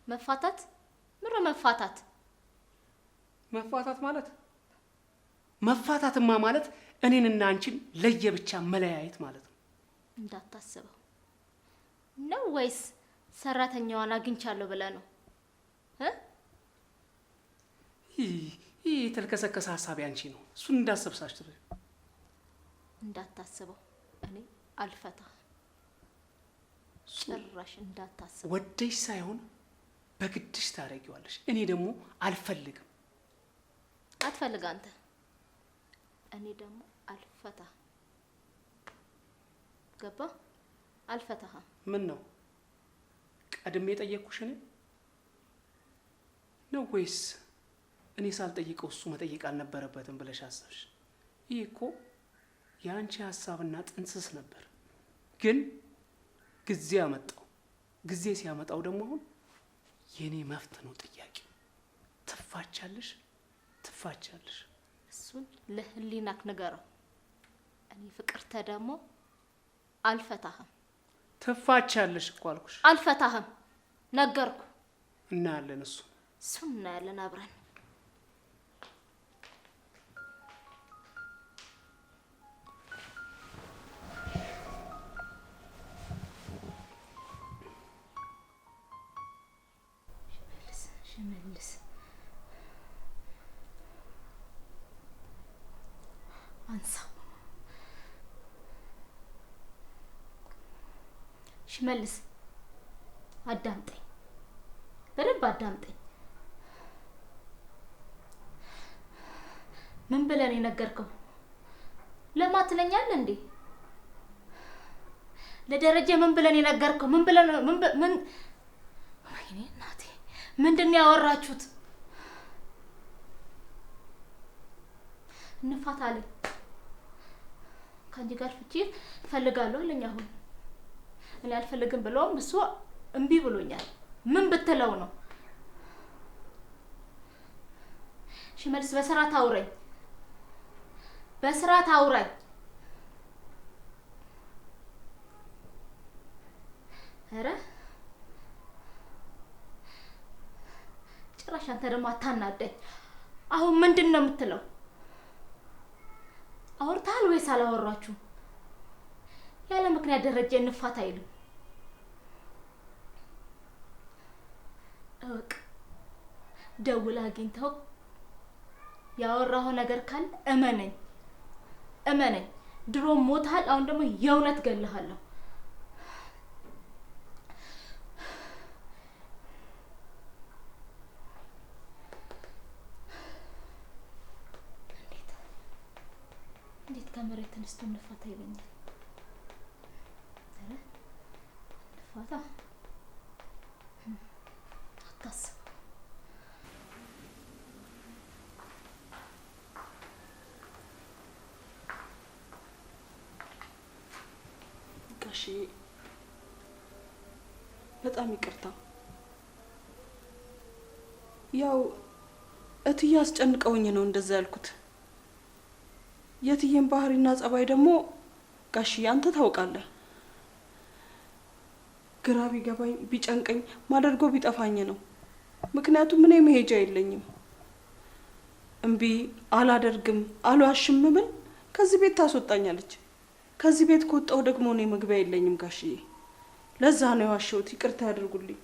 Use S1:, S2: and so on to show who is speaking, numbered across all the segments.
S1: መፋታት? ምሮ መፋታት?
S2: መፋታት ማለት እኔንና አንቺን ለየብቻ መለያየት ማለት ነው።
S1: እንዳታስበው ነው ወይስ ሰራተኛዋን አግኝቻለሁ ብለህ ነው?
S2: ይህ የተልከሰከሰ ሀሳብ ያንቺ ነው። እሱን እንዳሰብሳሽ ትበይ።
S1: እንዳታስበው እኔ አልፈታህ። ጭራሽ እንዳታስበው።
S2: ወደሽ ሳይሆን በግድሽ ታደርጊዋለሽ። እኔ ደግሞ አልፈልግም።
S1: አትፈልግ አንተ፣ እኔ ደግሞ አልፈታህ። ገባ? አልፈታህ።
S2: ምን ነው ቀድሜ የጠየቅኩሽ እኔ ነው ወይስ እኔ ሳልጠይቀው እሱ መጠየቅ አልነበረበትም ብለሽ አሰብሽ? ይህ እኮ የአንቺ ሀሳብና ጥንስስ ነበር፣ ግን ጊዜ አመጣው። ጊዜ ሲያመጣው ደግሞ አሁን የኔ መፍት ነው ጥያቄው። ትፋቻለሽ?
S1: እሱን ለህሊናክ ንገረው። እኔ ፍቅርተ ደግሞ አልፈታህም።
S2: ትፋቻለሽ እኮ አልኩሽ።
S1: አልፈታህም ነገርኩ።
S2: እናያለን።
S1: እሱን እናያለን አብረን። ሽመልስ አንሳው። ሽመልስ አዳምጠኝ፣ በደንብ አዳምጠኝ። ምን ብለን የነገርከው? ለማትለኛለህ እንዴ? ለደረጀ ምን ብለን የነገርከው? ምን ወይኔ እናቴ፣ ምንድነው ያወራችሁት? እንፋታለን፣ ከአንቺ ጋር ፍቺ እፈልጋለሁ አለኝ። አሁን እኔ አልፈልግም ብለውም እሱ እምቢ ብሎኛል። ምን ብትለው ነው? ሽመልስ በስርዓት አውራኝ፣ በስርዓት አውራኝ። ኧረ ጭራሽ አንተ ደግሞ አታናደኝ። አሁን ምንድን ነው የምትለው? አውርተሃል ወይስ አላወራችሁም? ያለ ምክንያት ደረጀ እንፋታ አይልም። እወቅ፣ ደውላ አግኝተው ያወራው ነገር ካለ እመነኝ፣ ድሮ ሞታል። አሁን ደግሞ የእውነት ገልሃለሁ። እንዴት ከመሬት ተነስቶ እንፋታ ይለኛል? እንፋታ አታስብ።
S3: ጋሺ በጣም ይቅርታ። ያው እትዬ አስጨንቀውኝ ነው እንደዛ ያልኩት። የትዬን ባህሪና ጸባይ ደግሞ ጋሺ አንተ ታውቃለህ። ግራ ቢገባኝ ቢጨንቀኝ ማደርገው ቢጠፋኝ ነው። ምክንያቱም እኔ መሄጃ የለኝም። እምቢ አላደርግም አልዋሽም ብል ከዚህ ቤት ታስወጣኛለች። ከዚህ ቤት ከወጣሁ ደግሞ እኔ መግቢያ የለኝም ጋሽዬ። ለዛ ነው የዋሸሁት። ይቅርታ ያድርጉልኝ።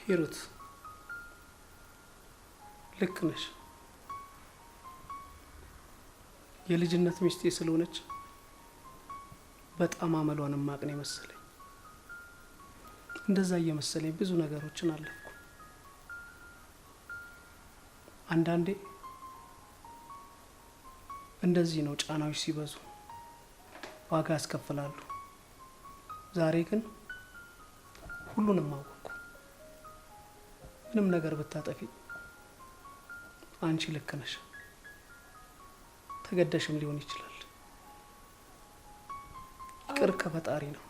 S2: ሂሩት ልክ ነሽ። የልጅነት ሚስቴ ስለሆነች በጣም አመሏን ማቅኔ መሰለኝ። እንደዛ እየመሰለኝ ብዙ ነገሮችን አለፍኩ። አንዳንዴ እንደዚህ ነው፣ ጫናዎች ሲበዙ ዋጋ ያስከፍላሉ። ዛሬ ግን ሁሉንም አወቅኩ። ምንም ነገር ብታጠፊ አንቺ ልክ ነሽ። ተገደሽም ሊሆን ይችላል። ይቅር ከፈጣሪ ነው።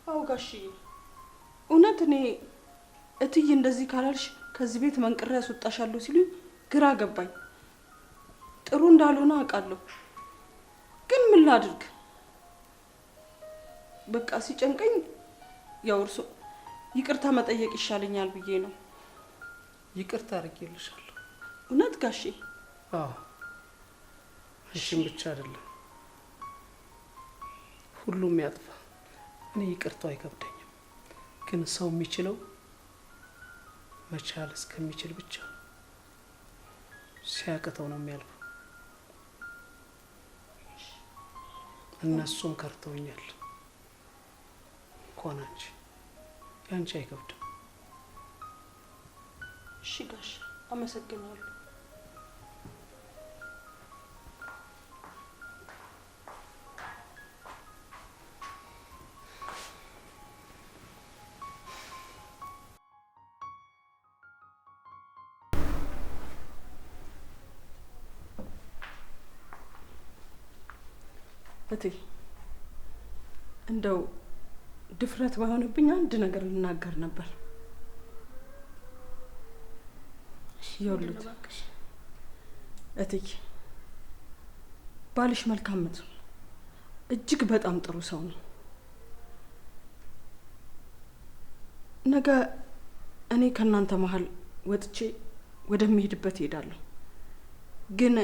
S3: አው ጋሽዬ፣ እውነት እኔ እትዬ እንደዚህ ካላልሽ ከዚህ ቤት መንቅሬ ያስወጣሻለሁ ሲሉኝ ግራ ገባኝ። ጥሩ እንዳልሆነ አውቃለሁ፣ ግን ምን ላድርግ? በቃ ሲጨንቀኝ ያው እርሶ ይቅርታ መጠየቅ ይሻለኛል ብዬ ነው።
S2: ይቅርታ አድርጌልሻለሁ።
S3: እውነት ጋሼ?
S2: አዎ፣ አንቺን ብቻ አይደለም ሁሉም ያጥፋ። እኔ ይቅርታው አይከብደኝም፣ ግን ሰው የሚችለው መቻል እስከሚችል ብቻ ነው። ሲያቅተው ነው የሚያልፈው። እነሱም ከርተውኛል እንኳን አንቺ። ያንቺ አይከብድም።
S3: እሺ ጋሽ፣ አመሰግናለሁ። እቴ እንደው ድፍረት ባይሆንብኝ አንድ ነገር ልናገር ነበር። ይኸውልህ እትዬ፣ ባልሽ መልካም ነው፣ እጅግ በጣም ጥሩ ሰው ነው። ነገ እኔ ከእናንተ መሀል ወጥቼ ወደሚሄድበት እሄዳለሁ። ግን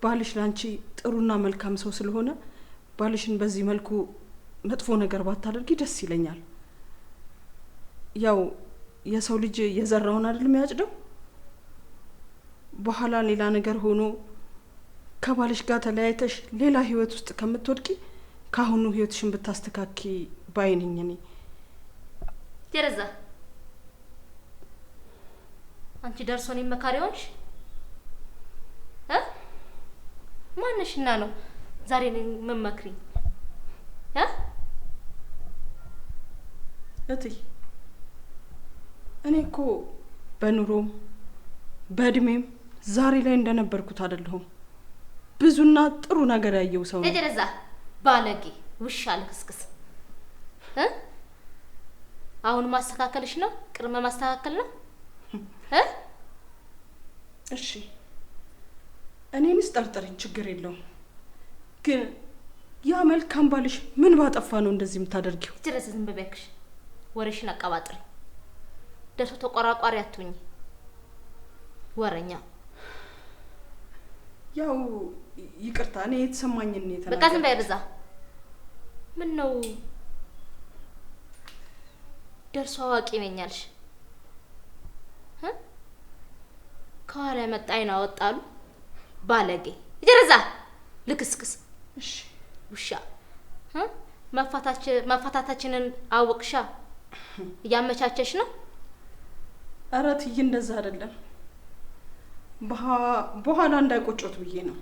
S3: ባልሽ ላንቺ ጥሩና መልካም ሰው ስለሆነ ባልሽን በዚህ መልኩ መጥፎ ነገር ባታደርጊ ደስ ይለኛል። ያው የሰው ልጅ የዘራውን አይደል የሚያጭደው? በኋላ ሌላ ነገር ሆኖ ከባልሽ ጋር ተለያይተሽ ሌላ ህይወት ውስጥ ከምትወድቂ ካሁኑ ህይወትሽን ብታስተካኪ ባይነኝ እኔ።
S1: ደረዛ አንቺ ደርሶን መካሪያዎች ማንሽና ነው ዛሬ ምን መክሪኝ?
S3: እትዬ እኔ እኮ በኑሮም በእድሜም ዛሬ ላይ እንደነበርኩት አይደለሁም። ብዙና ጥሩ ነገር ያየው ሰው ነው።
S1: ደረዛ ባለጌ ውሻ ልክስክስ። አሁን ማስተካከልሽ ነው? ቅድመ ማስተካከል ነው?
S3: እሺ እኔንስ ጠርጥሪኝ፣ ችግር የለውም። ግን ያ መልካም ባልሽ ምን ባጠፋ ነው እንደዚህ የምታደርጊው?
S1: ድረስ ዝም በበክሽ፣ ወሬሽን አቀባጥሪ። ደርሶ ተቆራቋሪ አትሁኝ፣ ወረኛ።
S3: ያው ይቅርታ፣ እኔ የተሰማኝን ነው የተናገርኩት።
S1: በቃ ዝም በይ ርዛ። ምን ነው ደርሶ አዋቂ ነኛልሽ? ከኋላ መጣ አይና አወጣሉ ባለጌ ይደረዛ ልክስክስ።
S3: እሺ
S1: ውሻ መፋታታችንን አወቅሻ? እያመቻቸሽ ነው?
S3: ኧረ እትዬ እንደዛ አይደለም፣ በኋላ እንዳይቆጮት ብዬ ነው።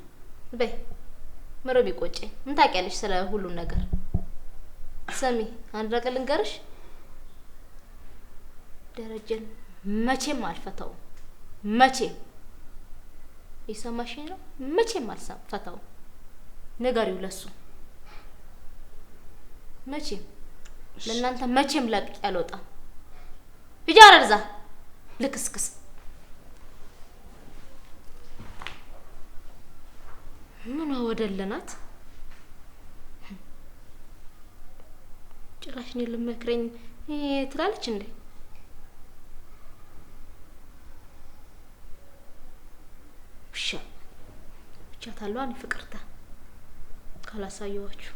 S1: በይ ምሮ ቢቆጨኝ ምን ታውቂያለሽ ስለ ሁሉም ነገር? ሰሚ አንድ ነገር ልንገርሽ፣ ደረጀን መቼም አልፈታው። መቼም ይሰማሽኝ ነው? መቼም አልፈታው። ንገሪው ለሱ። መቼም ለእናንተ መቼም ለቅቄ አልወጣም። ሂጂ አረርዛ ልክስክስ። ምን ወደለናት ጭራሽ እኔን ልመክረኝ ትላለች እንዴ? ብቻ ታሏን ፍቅርታ ካላሳየዋችሁ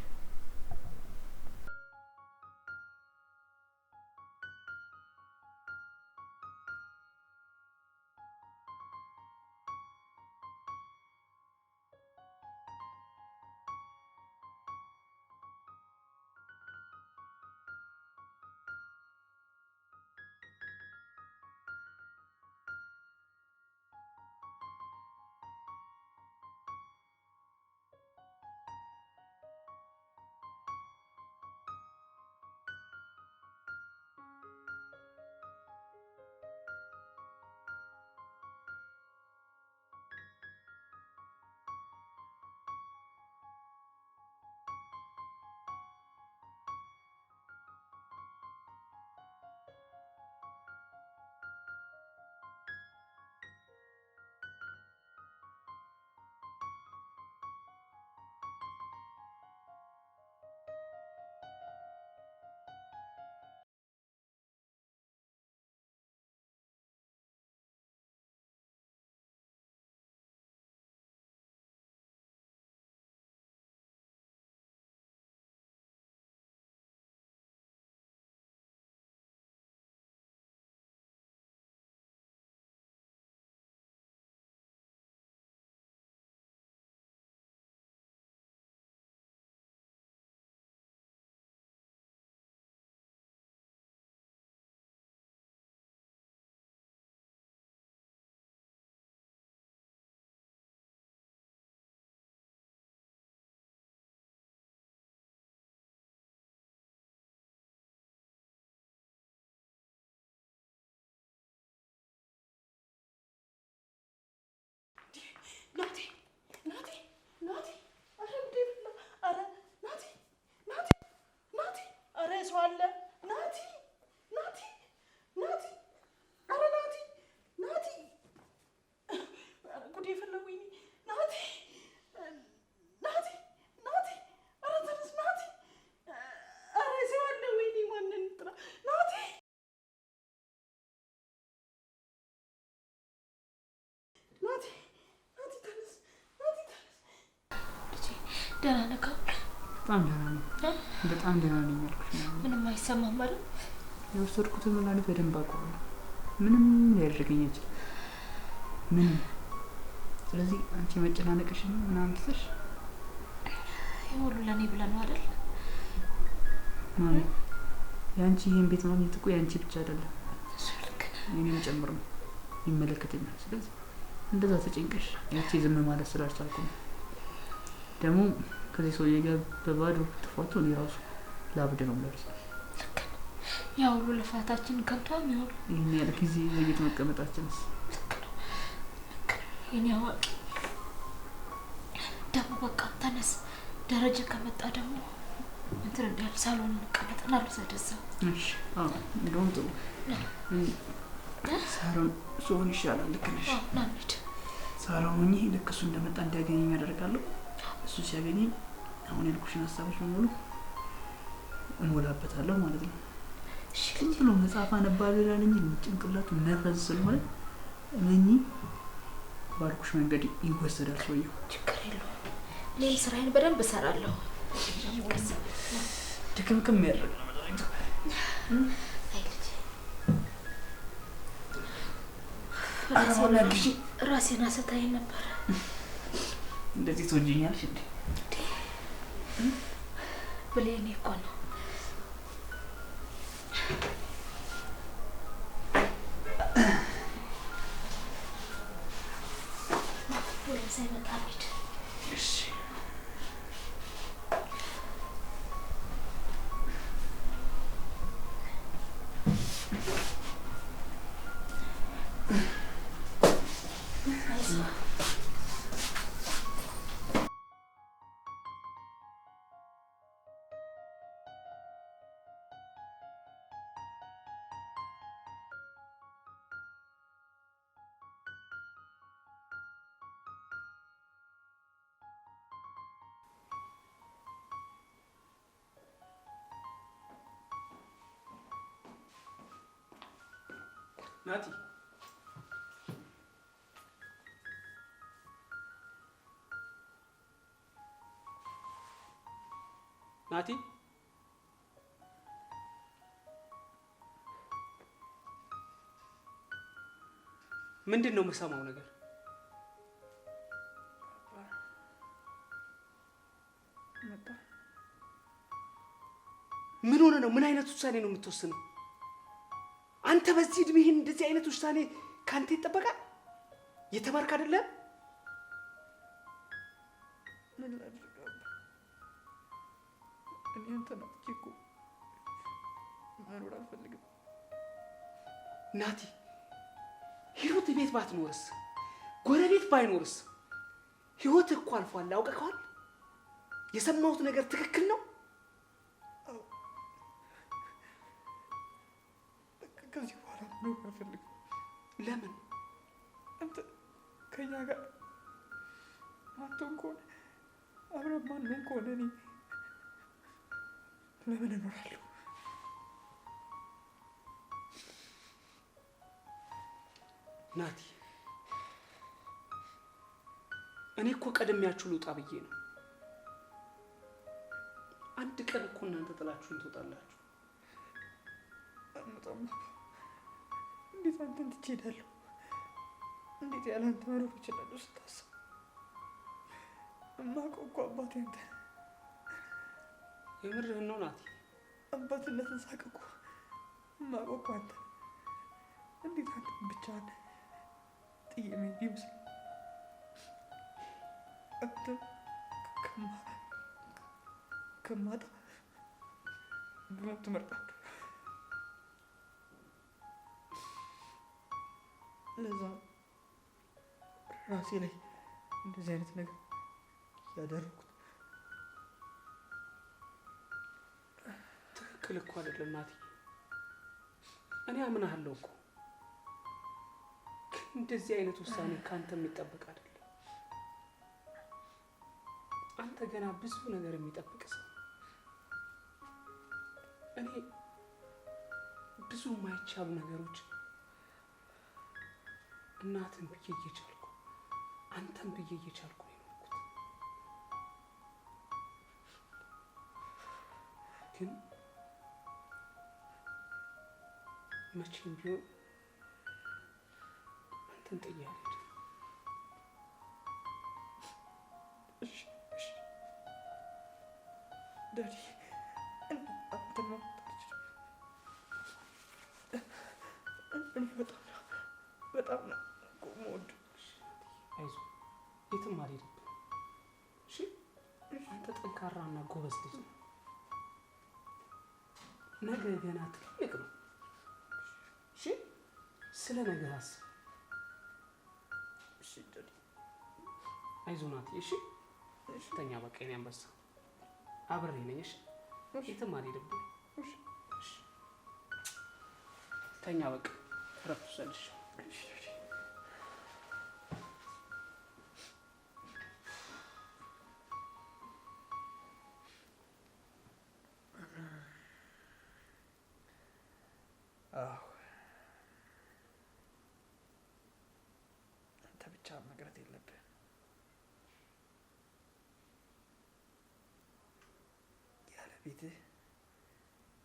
S3: ሰው አለ? ናቲ ናቲ ናቲ! ኧረ ናቲ ናቲ! ጉዴ ፈላ! ወይኔ ናቲ ናቲ ናቲ! ኧረ ተነስ ናቲ! ኧረ ሰው አለ! ወይኔ ማንን ጥራ? ናቲ ናቲ ናቲ! ተነስ ናቲ ተነስ!
S1: ደህና ነህ?
S2: በጣም ደህና ነኝ። በጣም ደህና ነኝ ያልኩሽ ነው።
S1: ምንም አይሰማም ማለት
S2: የወሰድኩትን መድኃኒት በደንብ አውቀዋለሁ። ምንም ሊያደርገኝ አይችልም። ምንም። ስለዚህ አንቺ መጨናነቅሽን ምናምን ትተሽ
S1: ይሄ ሁሉ ለእኔ ብለህ ነው አይደል?
S2: ማለት የአንቺ ይሄን ቤት ማግኘት እኮ የአንቺ ብቻ አይደለም፣
S1: እሱ ልክ ነህ።
S2: እኔም ጨምሮ ነው ይመለከተኛል። ስለዚህ እንደዛ ተጨንቀሽ ያቺ ዝም ማለት ስላልቻልኩ ነው። ደግሞ ከዚህ ሰውዬ ጋር በባዶ ጥፋቱ እኔ ራሱ ላብድ ነው የምደርሰው።
S1: ልክ ነህ። ያ ሁሉ ልፋታችን ከንቱ የሚሆን
S2: ይህን ያህል ጊዜ ዘግይት መቀመጣችንስ።
S1: ልክ ነው ልክ ነው የኔ አዋቂ። ደግሞ በቃ ተነስ። ደረጃ ከመጣ ደግሞ እንትን እንዳል ሳሎን እንቀመጥና ልውሰድህ።
S2: እሺ። አዎ እንደውም ጥሩ ሳሎን ሶን ይሻላል። ልክ ነሽ።
S1: ና እንሂድ።
S2: ሳሎን ሆኜ ልክ እሱ እንደመጣ እንዲያገኘኝ አደርጋለሁ። እሱ ሲያገኘኝ አሁን ያልኩሽን ሀሳቦች በሙሉ እንወላበታለሁ ማለት ነው።
S1: እሺ።
S2: ዝም ብሎ መጽሐፍ አነባለሁ ይላል እንጂ ጭንቅላቱ ነፈስ ስለሆነ እመኚ ባልኩሽ መንገድ ይወሰዳል ሰውየው።
S1: ችግር የለውም። እኔም ስራዬን በደንብ እሰራለሁ።
S2: ድክምክም ያደርግ ነው መድኃኒቱ።
S1: አይ ልጄ ራሴን አሰታኝ ነበር።
S2: እንደዚህ ትወጂኛለሽ እንዴ?
S1: ብሌኔ እኮ ነው። ወደ ሳይመጣ ሂድ።
S2: እሺ። ናቲ ናቲ ምንድን ነው የምሰማው ነገር? ምን ሆነ ነው? ምን አይነት ውሳኔ ነው የምትወስነው? አንተ በዚህ እድሜህን እንደዚህ አይነት ውሳኔ ካንተ ይጠበቃል? የተማርክ አይደለም?
S4: ምን ላድርግ? እኔ አንተን አጥቼ እኮ መኖር አልፈልግም።
S2: ናቲ ሂሩት ቤት ባትኖርስ? ጎረቤት ባይኖርስ? ህይወት እኮ አልፏል። አውቀኸዋል? የሰማሁት ነገር ትክክል ነው?
S4: ከዚህ በኋላ መኖር አልፈልግም።
S2: ለምን?
S4: አንተ ከኛ ጋር ማንተን ከሆነ አብረን ማንሆን ከሆነ እኔ ለምን እኖራለሁ?
S2: ናቲ እኔ እኮ ቀድሜያችሁ ልውጣ ብዬ ነው። አንድ ቀን እኮ እናንተ ጥላችሁኝ ትወጣላችሁ።
S4: በጣም እንዴት አንተን ትቼ እሄዳለሁ? እንዴት ያለ አንተ መኖር እችላለሁ? ስታስብ እማውቀው እኮ አባቴ አንተ ነህ።
S2: የምርህን ነው ናቲ?
S4: አባትነትን ሳቅ እኮ እማውቀው እኮ አንተ ነህ። እንዴት አንተን ብቻህን ጥዬ መሄድ ይመስል አንተን ከማጣ ብሞት ትመርጣለህ? ለዛ ራሴ ላይ እንደዚህ አይነት ነገር ያደረኩት።
S2: ትክክል እኮ አይደለም ናቲ። እኔ አምናለሁ እኮ እንደዚህ አይነት ውሳኔ ካንተ የሚጠበቅ አይደለም። አንተ ገና ብዙ ነገር የሚጠብቅ ሰው። እኔ ብዙ የማይቻሉ ነገሮች እናትን ብዬ እየቻልኩ አንተን ብዬ እየቻልኩ ነው የኖርኩት። ግን መቼም ቢሆን አንተን ጥዬ አልሄድም።
S4: እሺ ዳዲ አንተ እኔ በጣም ነው የምወደው።
S2: አይዞህ፣ የትም አልሄድም። እሺ አንተ ጠንካራና ጎበዝ ልጅ ነው። ነገ ገና ትልቅ ነው። እሺ ስለ ነገ አስብ።
S4: እሺ ዳዲ
S2: አይዞህ ናቲ። እሺ ተኛ በቃ የኔ አንበሳ፣ አብሬ ነኝ። እሺ የትም አልሄድም። እሺ ተኛ በቃ እረፍት ውሰድ። እሺ
S4: አንተ ብቻ መቅረት የለብህም። ያለ ቤትህ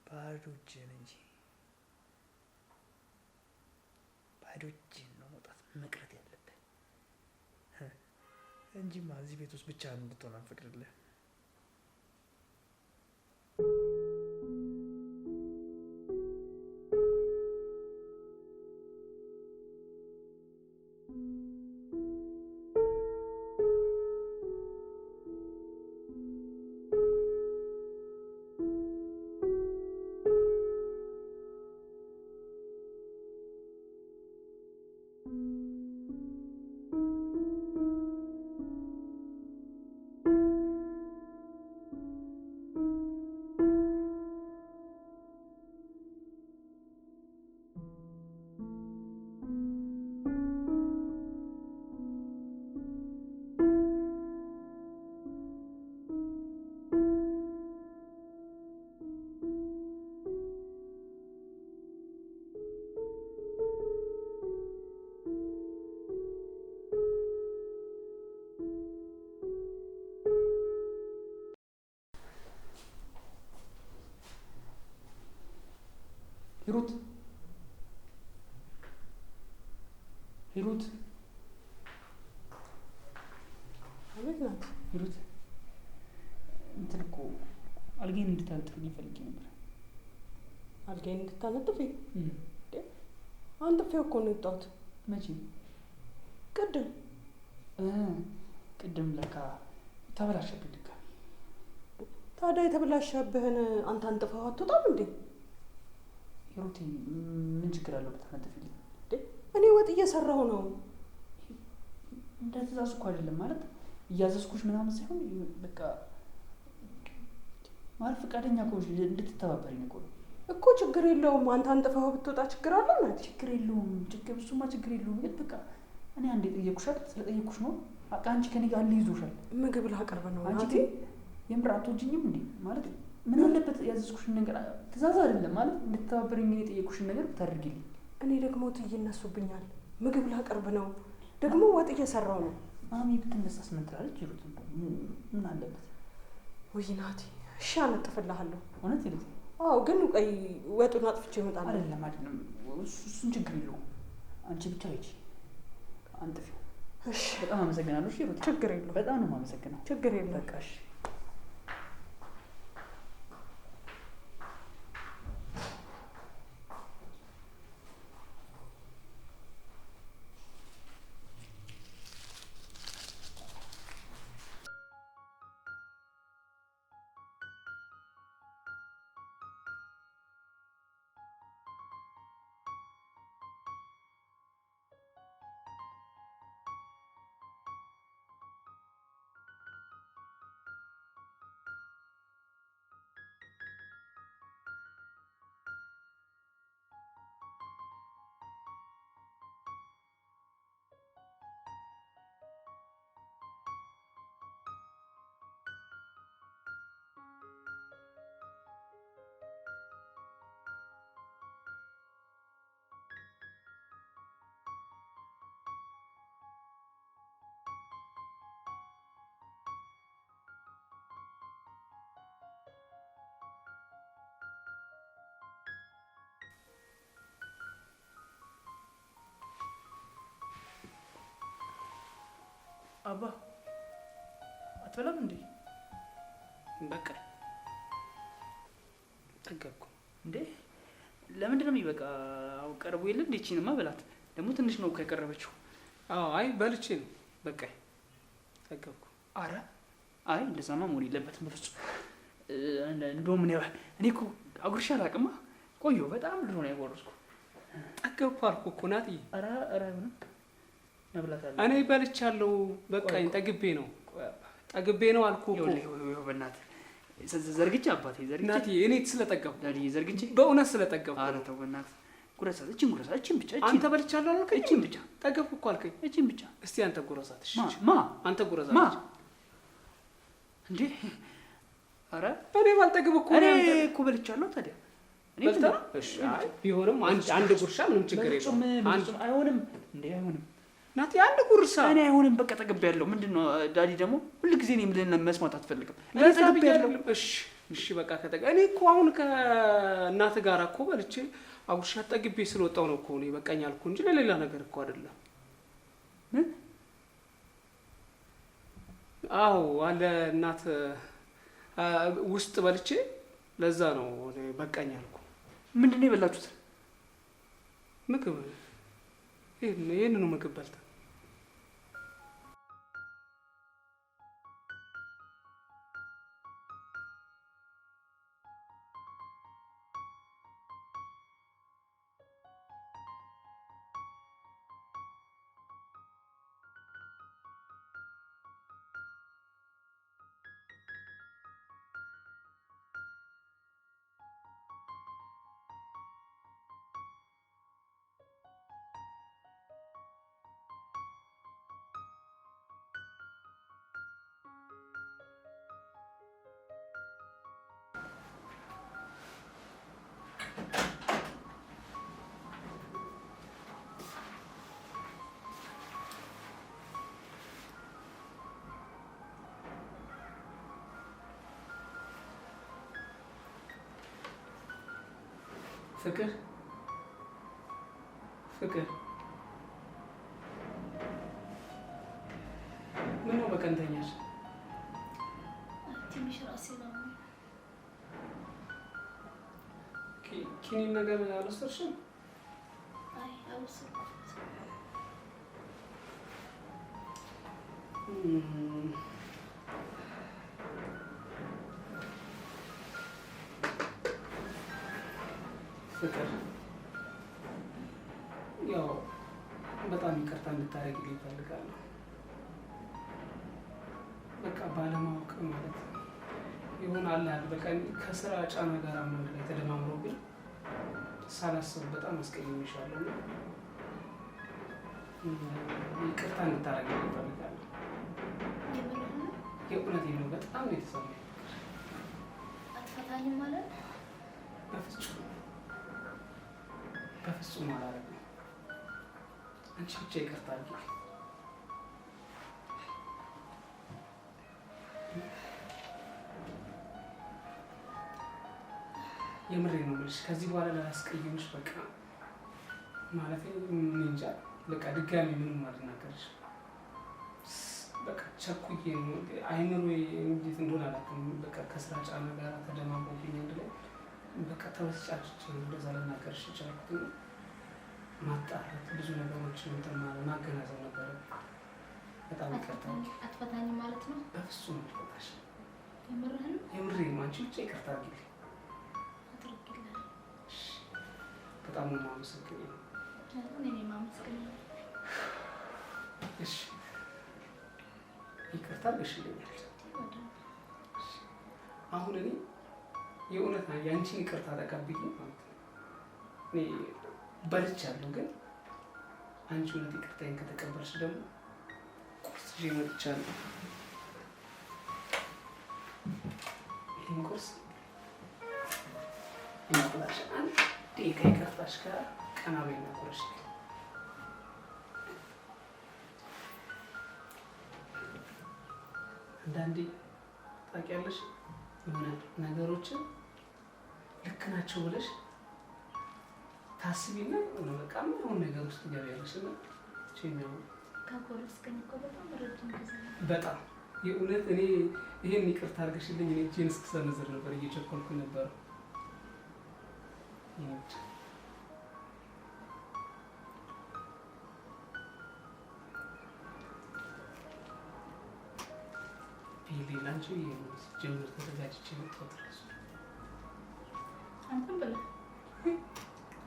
S4: ባዶ እጅህን እንጂ ባዶ እጅህን ነው መውጣት መቅረት ያለብህ እንጂማ እዚህ ቤት ውስጥ ብቻህን እንድትሆን አንፈቅድልህም።
S2: ሂሩት
S3: አቤት ናት።
S5: ሂሩት እንትን እኮ አልጋዬን እንድታነጥፍልኝ ፈልጌ ነበር።
S3: አልጋዬን እንድታነጥፍኝ? አንጥፌው እኮ ነው የወጣሁት።
S5: መቼ?
S3: ቅድም
S5: ለካ ተበላሸብኝ ድጋሚ።
S3: ታዲያ የተበላሸብህን አንተ አንጥፈው አትወጣም እንዴ?
S5: ሂሩቴ ምን ችግር አለው ብታነጥፍልኝ?
S3: እኔ ወጥ እየሰራሁ ነው።
S5: እንደ ትእዛዝ እኮ አይደለም ማለት እያዘዝኩሽ ምናምን ሳይሆን በቃ ማለት ፈቃደኛ ከሆንሽ እንድትተባበሪኝ እኮ ነው
S3: እኮ። ችግር የለውም አንተ አንጥፈው ብትወጣ ችግር አለ ማለት?
S5: ችግር የለውም። እሱማ ችግር የለውም። ግን በቃ እኔ አንዴ ጠየቅኩሻል፣ ስለጠየቅኩሽ ነው። በቃ አንቺ ከኔ ጋር ልይዞሻል።
S3: ምግብ ላቀርብ ነው።
S5: አንቺ የምር አትወጂኝም እንዴ? ማለት ምን አለበት ያዘዝኩሽን ነገር ትእዛዝ አይደለም ማለት እንድትተባበሪኝ የጠየቅኩሽን ነገር ብታደርጊልኝ።
S3: እኔ ደግሞ ትይነሱብኛል። ምግብ ላቀርብ ነው ደግሞ ወጥ እየሰራው ነው።
S5: ማሚ ብትነሳስ ምን ትላለች? ሂሩት ምን አለበት?
S3: ወይ ናቲ፣ እሺ አነጥፍልሃለሁ።
S5: እውነት ይሉት?
S3: አዎ፣ ግን ቆይ ወጡን አጥፍቼ እመጣለሁ።
S5: አይደለም እሱን ችግር የለውም። አንቺ ብቻ ሂጂ አንጥፊው።
S3: እሺ፣
S5: በጣም አመሰግናለሁ። እሺ ሂሩት፣
S3: ችግር የለውም።
S5: በጣም ነው የማመሰግነው።
S3: ችግር የለውም።
S5: በቃ እሺ። አባ አትበላም እንዴ?
S2: በቃ ጠገብኩ
S5: እንዴ? ለምንድን ነው የሚበቃ? ቀርቦ የለ እንዴ? እቺንማ በላት። ደግሞ ትንሽ ነው ከቀረበችው።
S2: አዎ አይ በልቼ ነው በቃ ጠገብኩ።
S5: አረ አይ እንደዛማ መሆን የለበትም በፍጹም። እንደውም እኔ እኮ አጉርሻ አላውቅማ። ቆየሁ በጣም ድሮ ነው ያጎረስኩ።
S2: ጠገብኩ አልኩ እኮ ናትዬ።
S5: ኧረ አይሆንም መብላት አለ።
S2: እኔ በልቻለሁ በቃኝ። ጠግቤ ነው አልኩ እኮ።
S5: ይኸው በእናትህ ዘርግቼ አባቴ ዘርግቼ
S2: ናትዬ እኔ ስለጠገብኩ
S5: ዳዲ ዘርግቼ
S2: በእውነት ስለጠገብኩ።
S5: ኧረ ተው በእናትህ ጉረሳት። እቺን ብቻ
S2: አንተ በልቻለሁ አልከኝ።
S5: እቺን ብቻ
S2: ጠገብኩ እኮ አልከኝ።
S5: እቺን ብቻ
S2: እስቲ አንተ ጉረሳት። እሺ አንተ ጉረሳት
S5: እንዴ? ኧረ
S2: እኔ ባልጠግብ እኮ
S5: እኔ እኮ በልቻለሁ። ታዲያ
S2: እሺ ቢሆንም አንድ ጉርሻ ምንም ችግር የለውም።
S5: አይሆንም እንዴ? አይሆንም
S2: ናቲ አንድ ጉርሻ
S5: እኔ አይሆንም። በቃ ጠግቤያለሁ። ምንድን ነው ዳዲ ደግሞ ሁልጊዜ እኔ የምልህን መስማት አትፈልግም። እኔ ጠግቤያለሁ።
S2: እሺ በቃ እኔ እኮ አሁን ከእናትህ ጋር እኮ በልቼ አጉርሻ ጠግቤ ስለወጣሁ ነው እኮ እኔ በቃኝ አልኩ እንጂ ለሌላ ነገር እኮ አይደለም። አዎ አለ እናት ውስጥ በልቼ ለዛ ነው በቃኝ አልኩ።
S5: ምንድን ነው የበላችሁት?
S2: ምግብ ይህንኑ ምግብ በልተን ፍቅር ምን ነው በቀን ተኛሽ?
S1: ትንሽ ራሴ ነው።
S2: ኪኒን ነገር አልወሰድሽም?
S1: አይ አልወሰድኩም።
S2: ፍቅር ያው በጣም ይቅርታ እንድታደርጊልኝ እፈልጋለሁ። በቃ ባለማወቅ ማለት ይሆናል በቃ ከስራ ጫና ጋር አንድ ላይ ተደማምሮብኝ ሳላስብ በጣም አስቀይሜሻለሁ። ይቅርታ እንድታደርጊልኝ እፈልጋለሁ። የእውነቴን ነው። በጣም ነው የተሰማኝ።
S1: አትፈታኝም ማለት ነው?
S2: በፍጹም አላደርግም። አንቺ ብቻ ይቅርታ አድርጊ። የምሬን ነው የምልሽ። ከዚህ በኋላ ላላስቀይምሽ በቃ ማለት እንጃ በቃ ድጋሚ ምንም አልናገርሽ። በቃ ቸኩዬ አይምሮዬ እንዴት እንደሆነ አላውቅም። በቃ ከስራ ጫና ጋር ተደማምሮብኝ አንድ ላይ በቃ ተወስጫጭቼ እንደዛ ልናገርሽ የቻልኩት ማጣራት ብዙ ነገሮችን እንትን ማለት ማገናዘብ ነበረ። በጣም ይቅርታ።
S1: አትፈታኝም ማለት ነው?
S2: በፍጹም አልፈታሽ።
S1: የምርህን?
S2: የምሬን ነው። አንቺ ብቻ ይቅርታ አድርጊልኝ።
S1: አድርግልኝ።
S2: በጣም ነው የማመሰግነው።
S1: እኔ የማመሰግነው።
S2: እሺ ይቅርታ አድርግልኛል። አሁን እኔ የእውነት የአንቺን ይቅርታ ተቀብዬ ማለት ነው እኔ በልቻለሁ። ግን አንቺ እውነት ይቅርታዬን ከተቀበልሽ ደግሞ ቁርስ ይዤ መጥቻለሁ። ይህን ቁርስ እናቁላሽ። አንድ ደቂቃ ይቅርታሽ ጋር ቀና በይና ቁረሽ። አንዳንዴ ታውቂያለሽ የሆነ ነገሮችን ልክ ናቸው ብለሽ ታስቢና በቃ የሆነ ነገር ውስጥ ትገቢያለሽ እና
S1: ከጎረስከኝ እኮ በጣም ረጅም
S2: በጣም የእውነት እኔ ይሄን ይቅርታ አድርገሽልኝ እኔ እጄን እስክሰነዝር ነበር እየቸኮልኩ ነበር። ሌላንቺ ጀምር ተዘጋጅቼ መጥቶት እራሱ
S1: አንተም ብለህ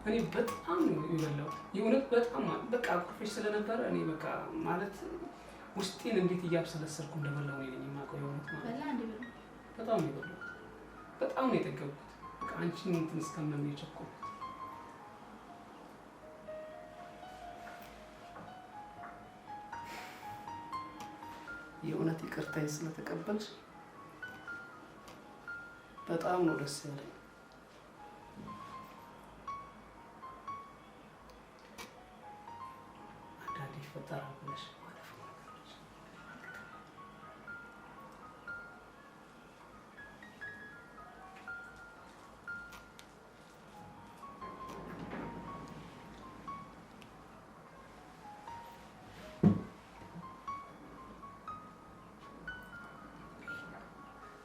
S2: እኔ በጣም ነው የበላሁት። የእውነት በጣም በቃ አኩርፈሽ ስለነበረ እኔ በቃ ማለት ውስጤን እንዴት እያብሰለሰልኩ እንደበላሁ ነው የማውቀው። የእውነት ማለት
S1: በላ እንዴ ብለህ
S2: በጣም ነው የበላሁት። በጣም ነው የጠገብኩት። በቃ አንቺን እንትን እስከምን የቸኮልኩት የእውነት ይቅርታዬ ስለተቀበልሽ በጣም ነው ደስ ያለኝ። አንዳንዴ ይፈጠራል ብለሽ ማለፍ ነገሮች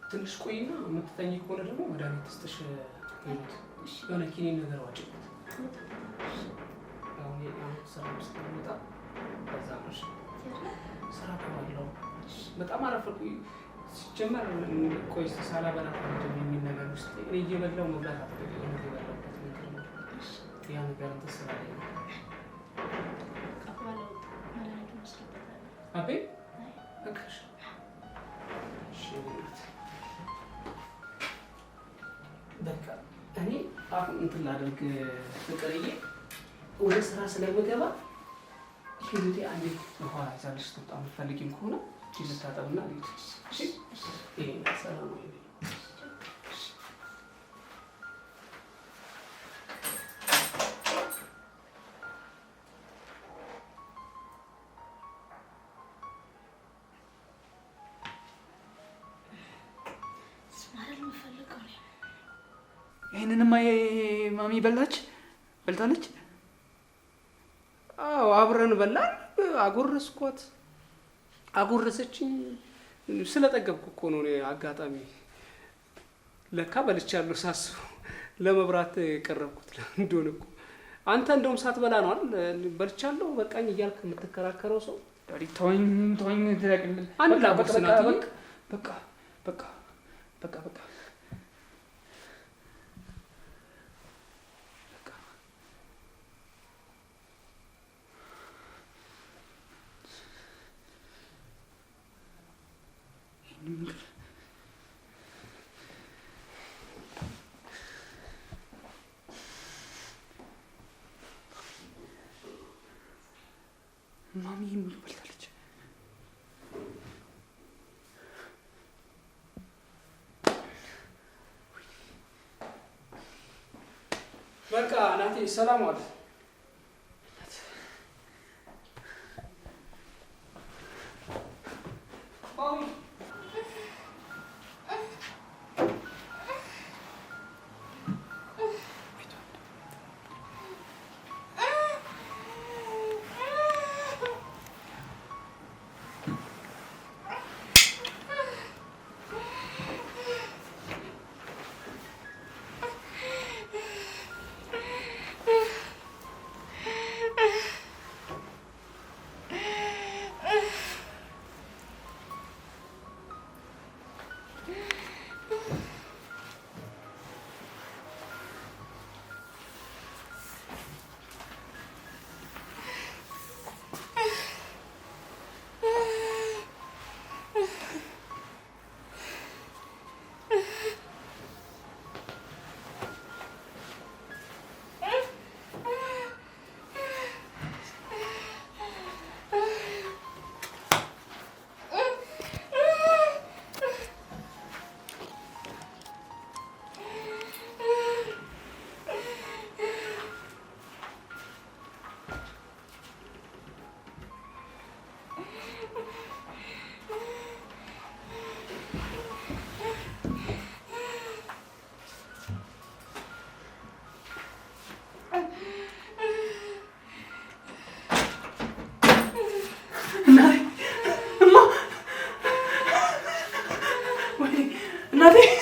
S2: ትንሽ ቆይና የምትተኝ ከሆነ ደግሞ መድኃኒት ስጥሽ የሆነ ኪኒን ነገር ዋጭ። አሁን ስራ ስለሚወጣ ከዛ ነሽ ስራ ከባለው በጣም አረፈኩ። ሲጀመር ቆይ ሳላበላ የሚል ነገር ውስጥ እኔ እየበላው መብላት አትፈልግ የበላበት ነገር ነው። ያ ነገር እንትን ስላለኝ አቤ እሺ በቃ እኔ አሁን እንትን ላደርግ ፍቅርዬ ወደ ስራ ስለምገባ ሂዱቴ አንዴ ውሃ ይዛልሽ ትወጣ የምትፈልጊም ከሆነ ልታጠብና ልሂድ። እሺ ይሄ ሰላም ነው።
S5: ይሄንንማ ማሚ በልታለች።
S2: አዎ አብረን በላን። አጎረስኳት፣ አጎረሰችኝ። ስለጠገብኩ እኮ ነው እኔ አጋጣሚ ለካ በልቻለሁ ሳስበው ለመብራት የቀረብኩት እንደሆነ እኮ አንተ እንደውም ሳትበላ ነው አይደል በልቻለሁ በቃኝ እያልክ የምትከራከረው ሰው።
S5: ዳዲ ተወኝ ትለቅልል
S2: አንድ ላጎርስ ናት።
S5: በቃ ማሚ ሙሉ በልታለች።
S2: በቃ እናቴ ሰላም ዋል።
S3: እናቴ